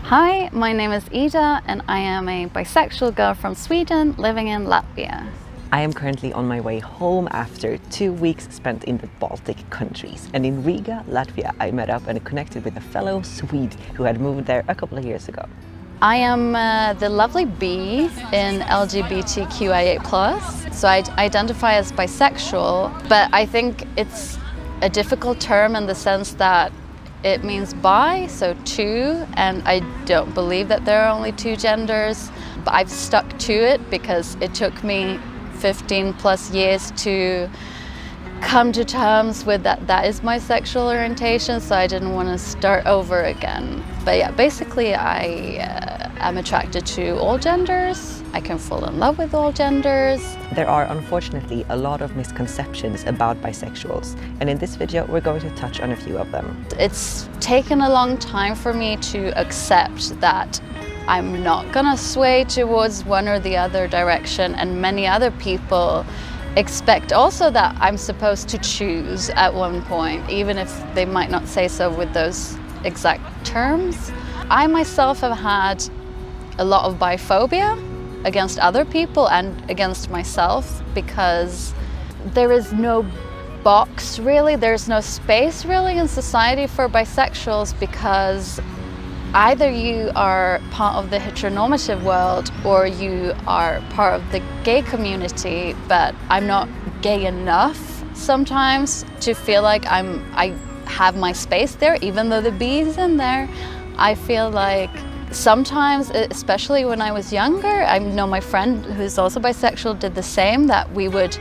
Hi, my name is Ida and I am a bisexual girl from Sweden living in Latvia. I am currently on my way home after 2 weeks spent in the Baltic countries. And in Riga, Latvia, I met up and connected with a fellow Swede who had moved there a couple of years ago. I am the lovely B in LGBTQIA+. So I identify as bisexual, but I think it's a difficult term in the sense that it means bi, so two, and I don't believe that there are only two genders. But I've stuck to it because it took me 15 plus years to come to terms with that is my sexual orientation, so I didn't want to start over again. But yeah, basically I am attracted to all genders. I can fall in love with all genders. There are unfortunately a lot of misconceptions about bisexuals, and in this video we're going to touch on a few of them. It's taken a long time for me to accept that I'm not gonna sway towards one or the other direction, and many other people expect also that I'm supposed to choose at one point, even if they might not say so with those exact terms. I myself have had a lot of biphobia against other people and against myself because there is no box really, there's no space really in society for bisexuals, because either you are part of the heteronormative world or you are part of the gay community, but I'm not gay enough sometimes to feel like I have my space there, even though the B is in there. I feel like sometimes, especially when I was younger, I know my friend who's also bisexual did the same, that we would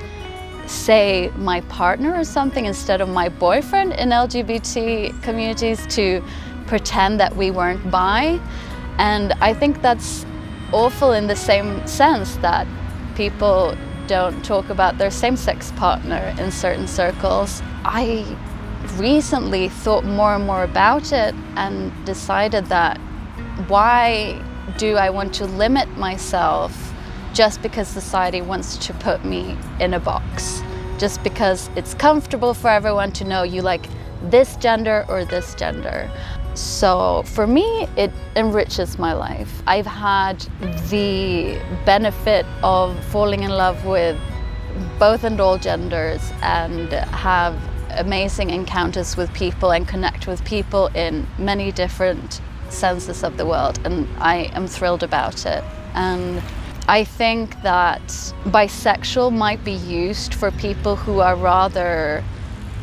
say my partner or something instead of my boyfriend in LGBT communities to pretend that we weren't bi. And I think that's awful in the same sense that people don't talk about their same-sex partner in certain circles. I recently thought more and more about it and decided that why do I want to limit myself just because society wants to put me in a box? Just because it's comfortable for everyone to know you like this gender or this gender. So for me, it enriches my life. I've had the benefit of falling in love with both and all genders and have amazing encounters with people and connect with people in many different senses of the world, and I am thrilled about it. And I think that bisexual might be used for people who are rather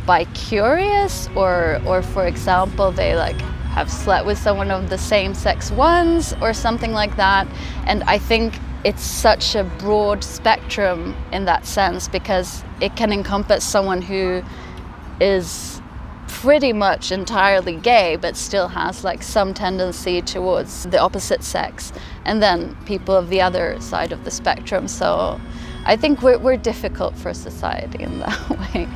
bi-curious, or for example, they like have slept with someone of the same sex once or something like that. And I think it's such a broad spectrum in that sense, because it can encompass someone who is pretty much entirely gay but still has like some tendency towards the opposite sex, and then people of the other side of the spectrum. So I think we're difficult for society in that way.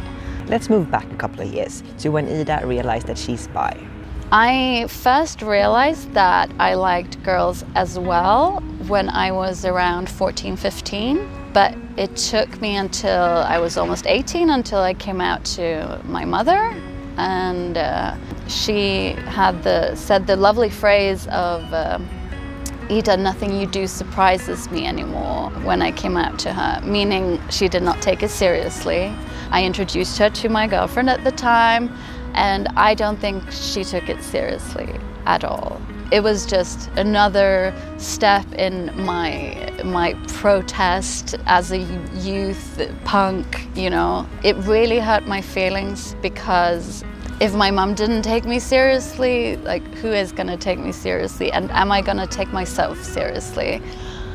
Let's move back a couple of years to when Ida realized that she's bi. I first realized that I liked girls as well when I was around 14, 15, but it took me until I was almost 18 until I came out to my mother, and she had said the lovely phrase of, Ida, nothing you do surprises me anymore, when I came out to her, meaning she did not take it seriously. I introduced her to my girlfriend at the time, and I don't think she took it seriously at all. It was just another step in my protest as a youth punk, you know. It really hurt my feelings, because if my mom didn't take me seriously, like, who is gonna take me seriously? And am I gonna take myself seriously?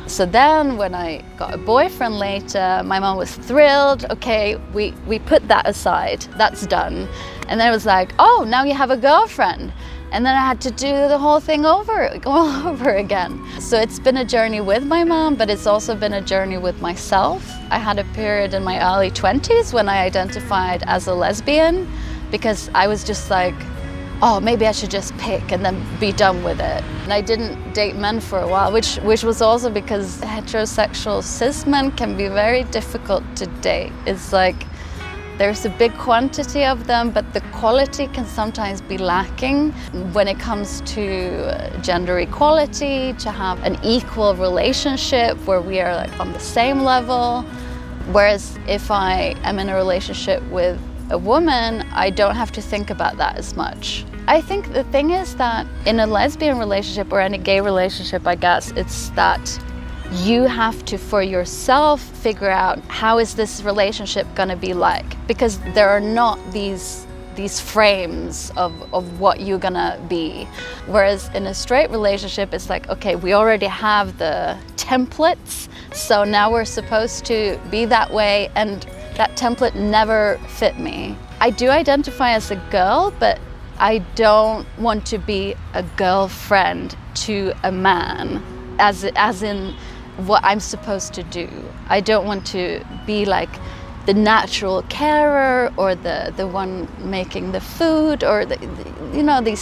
So then when I got a boyfriend later, my mom was thrilled. Okay, we put that aside, that's done. And then it was like, oh, now you have a girlfriend. And then I had to do the whole thing all over again. So it's been a journey with my mom, but it's also been a journey with myself. I had a period in my early 20s when I identified as a lesbian, because I was just like, oh, maybe I should just pick and then be done with it. And I didn't date men for a while, which was also because heterosexual cis men can be very difficult to date. It's like There's a big quantity of them, but the quality can sometimes be lacking when it comes to gender equality, to have an equal relationship where we are like on the same level. Whereas if I am in a relationship with a woman, I don't have to think about that as much. I think the thing is that in a lesbian relationship or any gay relationship, I guess, it's that you have to, for yourself, figure out how is this relationship gonna be like, because there are not these frames of what you're gonna be. Whereas in a straight relationship, it's like, okay, we already have the templates, so now we're supposed to be that way, and that template never fit me. I do identify as a girl, but I don't want to be a girlfriend to a man, as in what I'm supposed to do. I don't want to be like the natural carer or the one making the food or these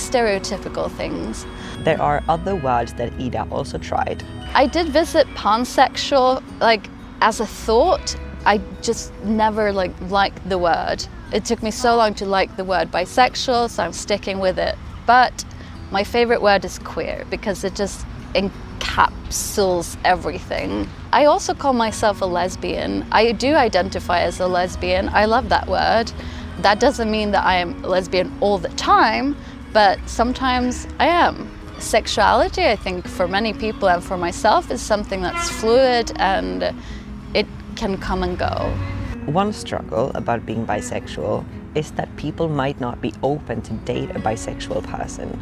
stereotypical things. There are other words that Ida also tried. I did visit pansexual, like as a thought. I just never liked the word. It took me so long to like the word bisexual, so I'm sticking with it. But my favorite word is queer because it just encapsulates everything. I also call myself a lesbian. I do identify as a lesbian. I love that word. That doesn't mean that I am a lesbian all the time, but sometimes I am. Sexuality, I think, for many people and for myself, is something that's fluid and it can come and go. One struggle about being bisexual is that people might not be open to date a bisexual person.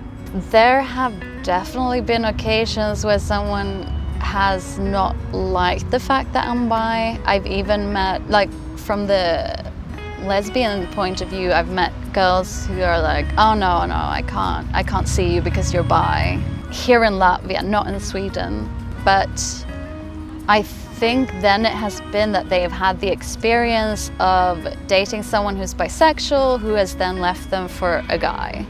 There have definitely been occasions where someone has not liked the fact that I'm bi. I've even met, like from the lesbian point of view, I've met girls who are like, oh no, I can't see you because you're bi. Here in Latvia, not in Sweden. But I think then it has been that they have had the experience of dating someone who's bisexual who has then left them for a guy.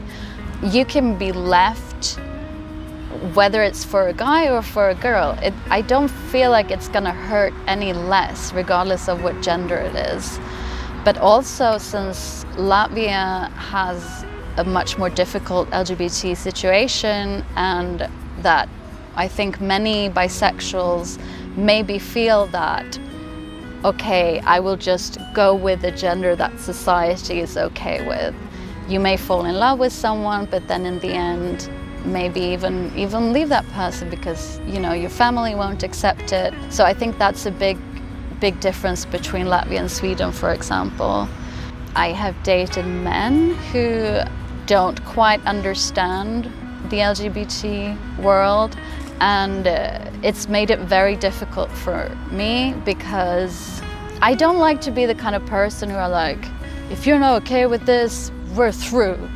You can be left, whether it's for a guy or for a girl. I don't feel like it's gonna hurt any less, regardless of what gender it is. But also, since Latvia has a much more difficult LGBT situation, and that I think many bisexuals maybe feel that, okay, I will just go with the gender that society is okay with. You may fall in love with someone, but then in the end, maybe even leave that person because your family won't accept it. So I think that's a big difference between Latvia and Sweden, for example. I have dated men who don't quite understand the LGBT world, and it's made it very difficult for me because I don't like to be the kind of person who are like, if you're not okay with this, we're through.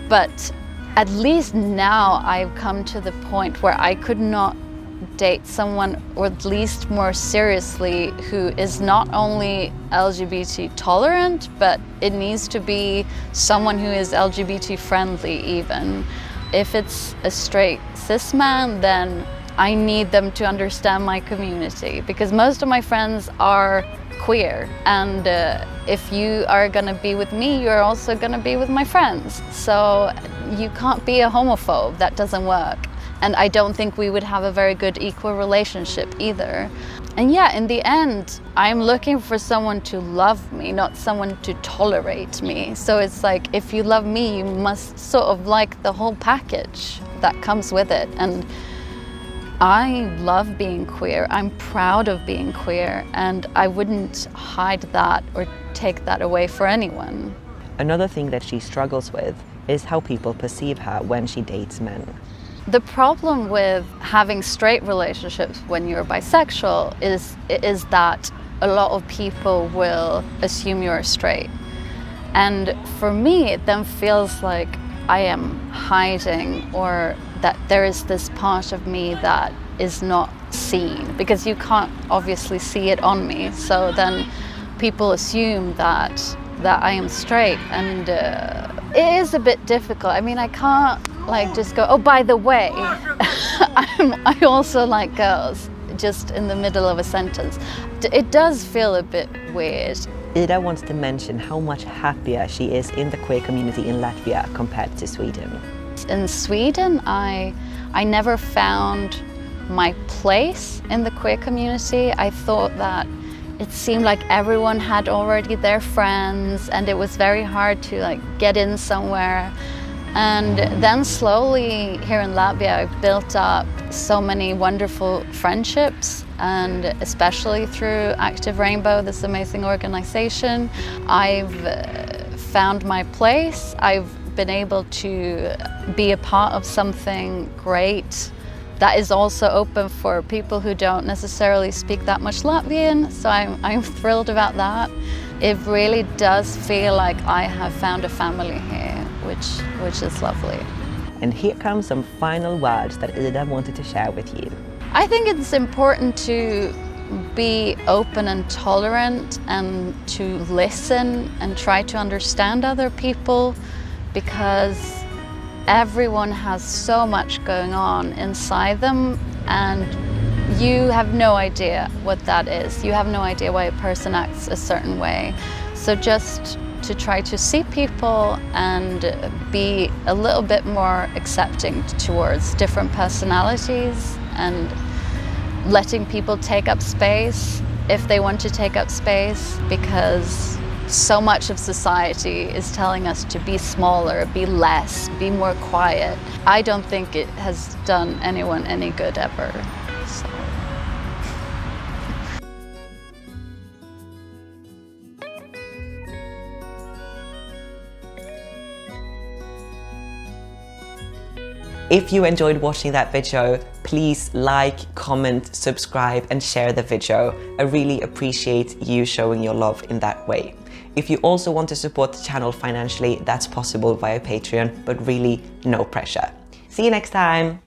But at least now I've come to the point where I could not date someone, or at least more seriously, who is not only LGBT tolerant, but it needs to be someone who is LGBT friendly even. If it's a straight cis man, then I need them to understand my community, because most of my friends are queer, and if you are gonna be with me, you're also gonna be with my friends. So you can't be a homophobe, that doesn't work. And I don't think we would have a very good equal relationship either. And yeah, in the end, I'm looking for someone to love me, not someone to tolerate me. So it's like, if you love me, you must sort of like the whole package that comes with it. And I love being queer. I'm proud of being queer, and I wouldn't hide that or take that away for anyone. Another thing that she struggles with is how people perceive her when she dates men. The problem with having straight relationships when you're bisexual is that a lot of people will assume you're straight. And for me, it then feels like I am hiding, or that there is this part of me that is not seen, because you can't obviously see it on me. So then people assume that I am straight, and it is a bit difficult. I mean, I can't just go, oh, by the way, I also like girls, just in the middle of a sentence. It does feel a bit weird. Ida wants to mention how much happier she is in the queer community in Latvia compared to Sweden. In Sweden, I never found my place in the queer community. I thought that it seemed like everyone had already their friends and it was very hard to like get in somewhere. And then slowly here in Latvia, I've built up so many wonderful friendships, and especially through Active Rainbow, this amazing organization, I've found my place. I've been able to be a part of something great that is also open for people who don't necessarily speak that much Latvian, so I'm thrilled about that. It really does feel like I have found a family here, which is lovely. And here come some final words that Ida wanted to share with you. I think it's important to be open and tolerant and to listen and try to understand other people, because everyone has so much going on inside them and you have no idea what that is. You have no idea why a person acts a certain way. So just to try to see people and be a little bit more accepting towards different personalities and letting people take up space if they want to take up space, because so much of society is telling us to be smaller, be less, be more quiet. I don't think it has done anyone any good ever. So. If you enjoyed watching that video, please like, comment, subscribe and share the video. I really appreciate you showing your love in that way. If you also want to support the channel financially, that's possible via Patreon, but really no pressure. See you next time!